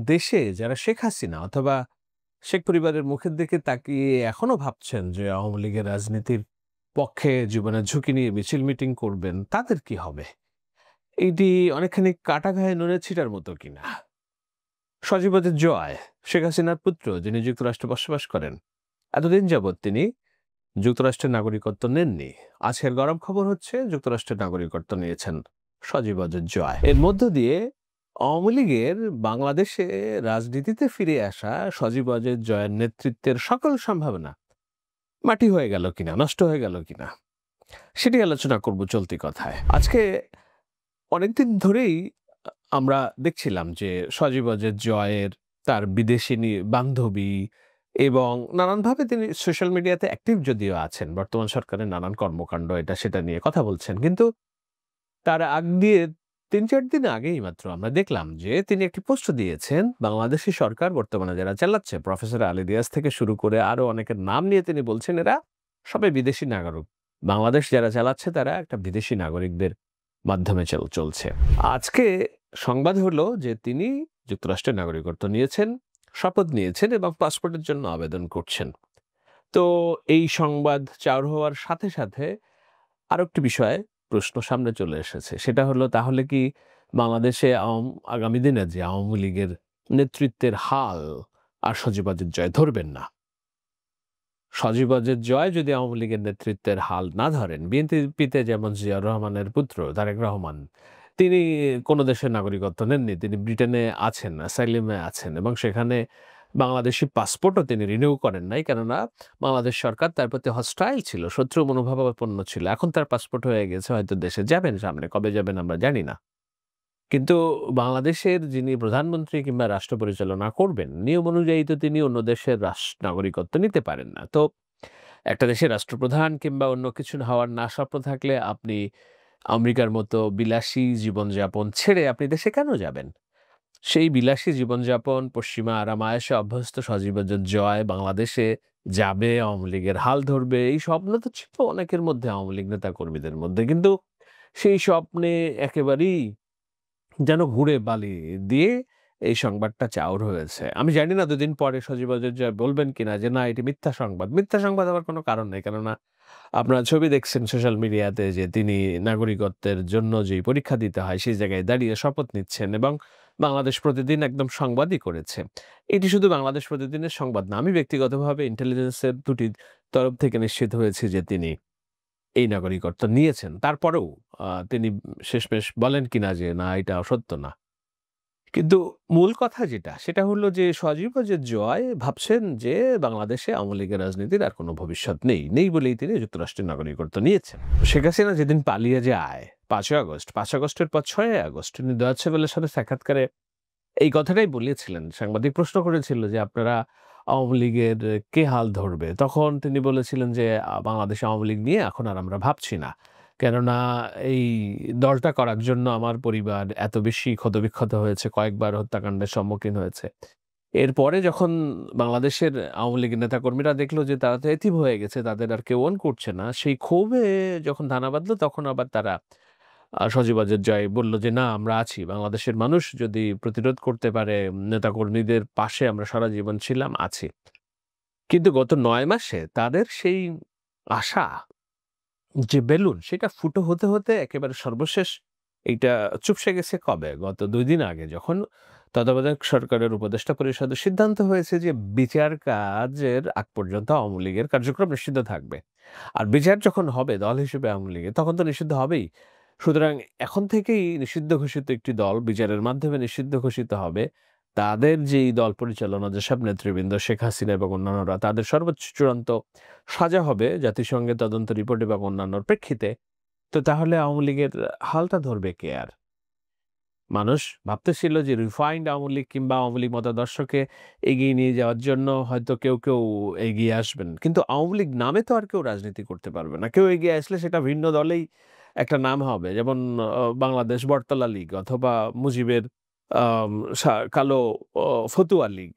দেশে যারা শেখ হাসিনা অথবা শেখ পরিবারের মুখের দিকে তাকিয়ে এখনো ভাবছেন যে আওয়ামী লীগের রাজনীতির পক্ষে জীবনের ঝুঁকি নিয়ে মিছিল মিটিং করবেন, তাদের কি হবে? এইটি অনেকখানি কাটা ঘায়ে নুনের ছিটার মতো কিনা? সজীবদের জয়, শেখ হাসিনার পুত্র যিনি যুক্তরাষ্ট্রে বসবাস করেন, এতদিন যাবৎ তিনি যুক্তরাষ্ট্রের নাগরিকত্ব নেননি। আজকের গরম খবর হচ্ছে যুক্তরাষ্ট্রের নাগরিকত্ব নিয়েছেন সজীব ওয়াজেদ জয়। এর মধ্য দিয়ে আওয়ামী লীগের বাংলাদেশে রাজনীতিতে ফিরে আসা সজীব ওয়াজেদ জয়ের নেতৃত্বের সকল সম্ভাবনা মাটি হয়ে গেল কিনা, নষ্ট হয়ে গেল কিনা, সেটি আলোচনা করব চলতি কথায়। আজকে অনেকদিন ধরেই আমরা দেখছিলাম যে সজীব ওয়াজেদ জয়ের তার বিদেশিনী বান্ধবী এবং নানানভাবে তিনি সোশ্যাল মিডিয়াতে অ্যাক্টিভ যদিও আছেন, বর্তমান সরকারের নানান কর্মকাণ্ড এটা সেটা নিয়ে কথা বলছেন, কিন্তু তার আগ দিয়ে ৩-৪ দিন আগেই মাত্র আমরা দেখলাম যে তিনি একটি পোস্ট দিয়েছেন। বাংলাদেশী সরকার বর্তমানে যারা চালাচ্ছে, প্রফেসর আলী রিয়াজ থেকে শুরু করে আরো অনেকের নাম নিয়ে তিনি বলছেন এরা সবাই বিদেশি নাগরিক। বাংলাদেশ যারা চালাচ্ছে তারা একটা বিদেশি নাগরিকদের মাধ্যমে চলছে। আজকে সংবাদ হলো যে তিনি যুক্তরাষ্ট্রের নাগরিকত্ব নিয়েছেন, শপথ নিয়েছেন এবং পাসপোর্টের জন্য আবেদন করছেন। তো এই সংবাদ চাউর হওয়ার সাথে সাথে আরো একটি বিষয়ে প্রশ্ন সামনে চলে এসেছে। সেটা হলো, তাহলে কি বাংলাদেশে আগামী দিনে যে আওয়ামী লীগের নেতৃত্বের হাল আর সজীব ওয়াজেদ জয় ধরবেন না? সজীব ওয়াজেদ জয় যদি আওয়ামী লীগের নেতৃত্বের হাল না ধরেন, বিএনপিতে যেমন জিয়াউর রহমানের পুত্র তারেক রহমান, তিনি কোন দেশের নাগরিকত্ব নেননি। তিনি ব্রিটেনে আছেন, অ্যাসাইলামে আছেন এবং সেখানে বাংলাদেশী পাসপোর্টও তিনি রিনিউ করেন নাই। কেননা বাংলাদেশ সরকার তার প্রতি হস্টাইল ছিল, শত্রু মনোভাবাপন্ন ছিল। এখন তার পাসপোর্ট হয়ে গেছে, হয়তো দেশে যাবেন সামনে। কবে যাবেন আমরা জানি না। কিন্তু বাংলাদেশের যিনি প্রধানমন্ত্রী কিংবা রাষ্ট্র পরিচালনা করবেন, নিয়ম অনুযায়ী তো তিনি অন্য দেশের নাগরিকত্ব নিতে পারেন না। তো একটা দেশের রাষ্ট্রপ্রধান কিংবা অন্য কিছু হওয়ার না স্বপ্ন থাকলে আপনি আমেরিকার মতো বিলাসী জীবনযাপন ছেড়ে আপনি দেশে কেন যাবেন? সেই বিলাসী জীবনযাপন, পশ্চিমা আরাম-আয়েশে অভ্যস্ত সজীব ওয়াজেদ জয় বাংলাদেশে যাবে, আওয়ামী লীগের হাল ধরবে, এই স্বপ্ন তো ছিল অনেকের মধ্যে, আওয়ামী লীগ নেতা কর্মীদের মধ্যে। কিন্তু সেই স্বপ্নে একেবারেই যেন ঘুরে বালি দিয়ে এই সংবাদটা চাউর হয়েছে। আমি জানি না ২ দিন পরে সজীব ওয়াজেদ জয় বলবেন কিনা যে, "না, এটি মিথ্যা সংবাদ।" মিথ্যা সংবাদ হওয়ার কোনো কারণ নেই। কেননা আপনারা ছবি দেখছেন সোশ্যাল মিডিয়াতে যে তিনি নাগরিকত্বের জন্য যেই পরীক্ষা দিতে হয়, সেই জায়গায় দাঁড়িয়ে শপথ নিচ্ছেন এবং বাংলাদেশ প্রতিদিন একদম সংবাদই করেছে। এটি শুধু বাংলাদেশ প্রতিদিনের সংবাদ না। আমি ব্যক্তিগতভাবে ইন্টেলিজেন্সের দুটি তরফ থেকে নিশ্চিত হয়েছি যে তিনি এই নাগরিকত্ব নিয়েছেন। তারপরেও তিনি শেষমেশ বলেন কিনা যে, "না, এটা সত্য না।" কিন্তু মূল কথা যেটা, সেটা হলো যে সজীব ওয়াজেদ জয় ভাবছেন যে বাংলাদেশে আওয়ামী লীগের রাজনীতির আর কোনো ভবিষ্যৎ নেই। নেই বলেই তিনি যুক্তরাষ্ট্রের নাগরিকত্ব নিয়েছেন। শেখ হাসিনা যেদিন পালিয়ে যায় ৫ই আগস্ট, ৫ আগস্টের পর ৬ই আগস্ট তিনি ডয়েচে ভেলের সাথে সাক্ষাৎকারে এই কথাটাই বলেছিলেন। সাংবাদিক প্রশ্ন করেছিল যে, "আপনারা আওয়ামী লীগের কে হাল ধরবে?" তখন তিনি বলেছিলেন যে, বাংলাদেশে আওয়ামী লীগ নিয়ে এখন আর আমরা ভাবছি না। কেননা এই দলটা করার জন্য আমার পরিবার এত বেশি ক্ষতবিক্ষত হয়েছে, কয়েকবার হত্যাকাণ্ডের সম্মুখীন হয়েছে। এরপরে যখন বাংলাদেশের আওয়ামী লীগের নেতাকর্মীরা দেখল যে তারা তো এতিম হয়ে গেছে, তাদের আর কেউ অন করছে না, সেই ক্ষোভে যখন দানা বাঁধল তখন আবার তারা সজীব ওয়াজেদ জয় বলল যে, "না, আমরা আছি। বাংলাদেশের মানুষ যদি প্রতিরোধ করতে পারে, নেতাকর্মীদের পাশে আমরা সারা জীবন ছিলাম, আছি।" কিন্তু গত ৯ মাসে তাদের সেই আশা যে বেলুন, সেটা ফুটো হতে, হতে একেবারে সর্বশেষ এইটা চুপসে গেছে কবে? গত ২ দিন আগে, যখন তত্ত্বাবধায়ক সরকারের উপদেষ্টা পরিষদের সিদ্ধান্ত হয়েছে যে বিচার কাজের আগ পর্যন্ত আওয়ামী লীগের কার্যক্রম নিষিদ্ধ থাকবে। আর বিচার যখন হবে দল হিসেবে আওয়ামী লীগের, তখন তো নিষিদ্ধ হবেই। সুতরাং এখন থেকেই নিষিদ্ধ ঘোষিত একটি দল বিচারের মাধ্যমে নিষিদ্ধ ঘোষিত হবে। তাদের যেই দল পরিচালনা, যেসব নেতৃবৃন্দ শেখ হাসিনা এবং অন্যান্যরা, তাদের সর্বোচ্চ চূড়ান্ত সাজা হবে জাতিসংঘের তদন্ত রিপোর্ট এবং অন্যান্যর প্রেক্ষিতে। তো তাহলে আওয়ামী লীগের হালটা ধরবে কে আর? মানুষ ভাবতেছিল যে রিফাইন্ড আওয়ামী লীগ কিংবা আওয়ামী লীগ মতাদর্শকে এগিয়ে নিয়ে যাওয়ার জন্য হয়তো কেউ এগিয়ে আসবেন। কিন্তু আওয়ামী লীগ নামে তো আর কেউ রাজনীতি করতে পারবে না। কেউ এগিয়ে আসলে সেটা ভিন্ন দলেই একটা নাম হবে। যেমন বাংলাদেশ বটতলা লীগ অথবা মুজিবের আম কালো অ ফতুয়া লীগ।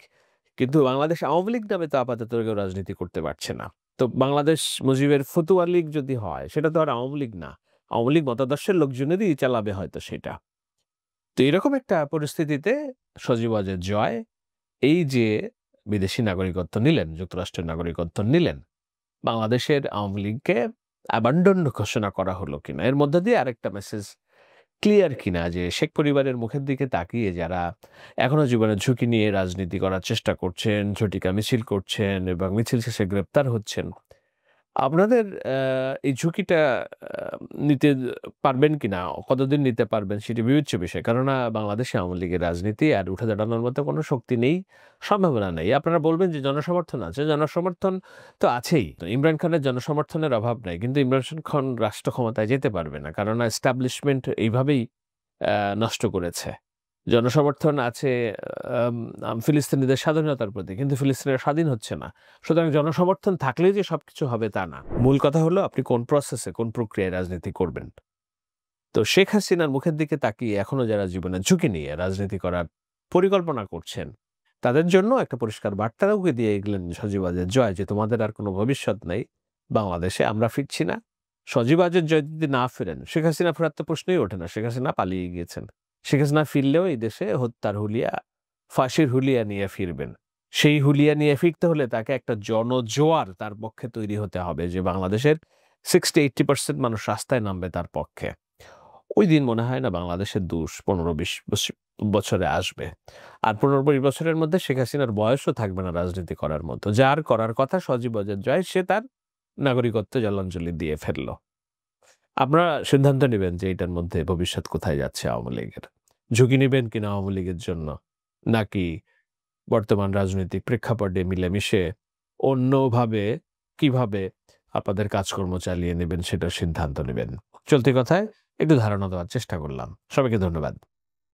কিন্তু বাংলাদেশ আওয়ামী লীগ নামে তো আপাতত কেউ রাজনীতি করতে পারছে না। তো বাংলাদেশ মুজিবের ফতুয়া লীগ যদি হয়, সেটা তো আর আওয়ামী লীগ না। আওয়ামী লীগ মতাদর্শের লোকজনেরই চালাবে হয়তো সেটা। তো এরকম একটা পরিস্থিতিতে সজীব ওয়াজেদ জয় এই যে বিদেশি নাগরিকত্ব নিলেন, যুক্তরাষ্ট্রের নাগরিকত্ব নিলেন, বাংলাদেশের আওয়ামী লীগকে অ্যাবান্ডন ঘোষণা করা হলো কিনা? এর মধ্য দিয়ে আরেকটা মেসেজ ক্লিয়ার কিনা যে শেখ পরিবারের মুখের দিকে তাকিয়ে যারা এখনো জীবনের ঝুঁকি নিয়ে রাজনীতি করার চেষ্টা করছেন, ঝটিকা মিছিল করছেন এবং মিছিল শেষে গ্রেপ্তার হচ্ছেন, আপনাদের এই ঝুঁকিটা নিতে পারবেন কিনা? কতদিন নিতে পারবেন সেটি বিবেচ্য বিষয়। কেননা বাংলাদেশে আওয়ামী লীগের রাজনীতি আর উঠে দাঁড়ানোর মতো কোনো শক্তি নেই, সম্ভাবনা নেই। আপনারা বলবেন যে জনসমর্থন আছে। জনসমর্থন তো আছেই। তো ইমরান খানের জনসমর্থনের অভাব নাই। কিন্তু ইমরান খান রাষ্ট্র ক্ষমতায় যেতে পারবে না। কেননা এস্টাবলিশমেন্ট এইভাবেই নষ্ট করেছে। জনসমর্থন আছে ফিলিস্তিনিদের স্বাধীনতার প্রতি। কিন্তু ফিলিস্তিনিরা স্বাধীন হচ্ছে না। সুতরাং জনসমর্থন থাকলেই যে সবকিছু হবে তা না। মূল কথা হলো আপনি কোন প্রসেসে, কোন প্রক্রিয়ায় রাজনীতি করবেন। তো শেখ হাসিনার মুখের দিকে তাকিয়ে এখনো যারা জীবনের ঝুঁকি নিয়ে রাজনীতি করার পরিকল্পনা করছেন, তাদের জন্য একটা পরিষ্কার বার্তাও দিয়ে গেলেন সজীব ওয়াজেদ জয় যে, "তোমাদের আর কোনো ভবিষ্যৎ নাই বাংলাদেশে। আমরা ফিরছি না।" সজীব ওয়াজেদ জয় যদি না ফেরেন, শেখ হাসিনা ফেরার তো প্রশ্নই ওঠে না। শেখ হাসিনা পালিয়ে গিয়েছেন। শেখ হাসিনা ফিরলেও এই দেশে হত্যার হুলিয়া, ফাঁসির হুলিয়া নিয়ে ফিরবেন। সেই হুলিয়া নিয়ে ফিরতে হলে তাকে একটা জনজোয়ার তার পক্ষে তৈরি হতে হবে যে বাংলাদেশের 60-80% মানুষ রাস্তায় নামবে তার পক্ষে। ওই দিন মনে হয় না বাংলাদেশের ১৫-২০ বছরে আসবে। আর ১৫-২০ বছরের মধ্যে শেখ হাসিনার বয়সও থাকবে না রাজনীতি করার মতো। যার করার কথা সজীব ওয়াজেদ জয়, সে তার নাগরিকত্বে জলাঞ্জলি দিয়ে ফেলল। আপনারা সিদ্ধান্ত নিবেন যে এটার মধ্যে ভবিষ্যৎ কোথায় যাচ্ছে আওয়ামী লীগের। ঝুঁকি নিবেন কিনা আওয়ামী লীগের জন্য? নাকি বর্তমান রাজনৈতিক প্রেক্ষাপটে মিলেমিশে অন্যভাবে কিভাবে আপনাদের কাজকর্ম চালিয়ে নেবেন সেটার সিদ্ধান্ত নিবেন। চলতি কথায় একটু ধারণা দেওয়ার চেষ্টা করলাম। সবাইকে ধন্যবাদ।